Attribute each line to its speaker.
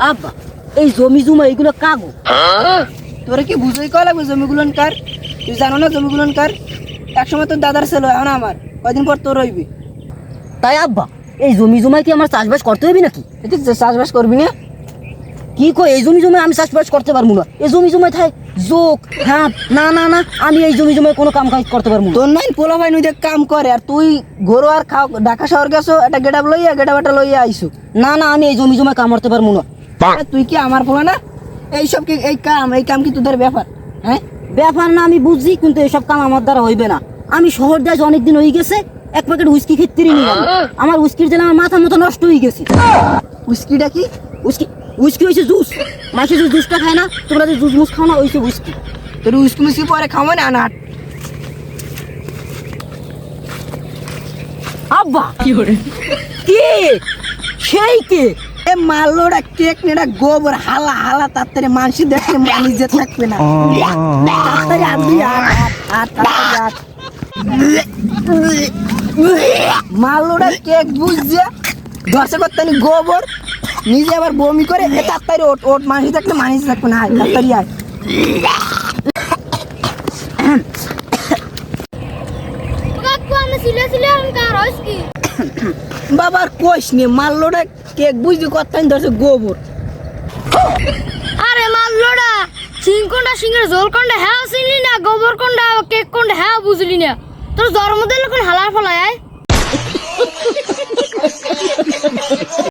Speaker 1: আব্বা এই জমি জমা এইগুলো কাগো
Speaker 2: তোরা কি বুঝেই কল লাগবে জমিগুলো কার? তুই জানো না জমিগুলো কার? একসময় তোর দাদার ছিল, এখন আমার, কয়দিন পর তোর রইবি।
Speaker 1: তাই আব্বা এই জমি জমায় কি আমার চাষবাস করতে হবে নাকি?
Speaker 2: তুই চাষবাস করবি না?
Speaker 1: কি কই এই জমি জমায় আমি চাষবাস করতে পারবো না? এই জমি জমায় থাই যোগ হ্যাঁ না না না আমি এই জমি জমায় কোনো কাম কাজ করতে পারবো না।
Speaker 2: তোর নাই পোলা ভাই নই কাম করে, আর তুই গরু আর খাও ঢাকা শহর গেছো, একটা গেটাপ লইয়া গেটাপটা লইয়া আইসু।
Speaker 1: না না আমি এই জমি জমায় কাম করতে পারবো না।
Speaker 2: তুই কি আমার পোলা না? এইসব কি এই কাম কি তোদের ব্যাপার? হ্যাঁ
Speaker 1: ব্যাপার না আমি বুঝছি, কিন্তু এসব কাম আমার দ্বারা হইবে না। আমি শহর যাই অনেকদিন হয়ে গেছে, এক প্যাকেট উইস্কি খেতে নিয়ে গেল, আমার উইস্কির জন্য আমার মাথা মতো নষ্ট হয়ে গেছে।
Speaker 2: উইস্কিটা কি?
Speaker 1: উইস্কি উইস্কি হয়েছে জুস। মাসে যে জুসটা খায় না, তোমরা যে জুস মুস খাও না, ওইসব উইস্কি।
Speaker 2: তোর উইস্কি মিস্কি পরে খাবো না আনাট।
Speaker 1: আব্বা কি সেই কে
Speaker 2: এ মালোটা কেক নেড়া গোবর হালা হালা তাড়াতাড়ি মানসি দেখে মানি যে থাকবে না। তাড়াতাড়ি আনবি আর তাড়াতাড়ি আট। মালোটা কেক বুঝছে দশে করতে গোবর নিজে আবার বমি করে এ তাড়াতাড়ি ওট ওট মানসি থাকলে মানসি থাকবে না, আয় তাড়াতাড়ি আয়। বাবার কোষ নে মাল্লোটা কেক বুঝতে করতেন ধরছে গোবর।
Speaker 3: আরে মাল্লোড়া সিং কোনটা সিংহের জোল কোনটা হ্যাঁ চিনলি না, গোবর কোনটা কেক কোনটা হ্যাঁ বুঝলি না। তোর জন্মদিন কোন হালার ফলায়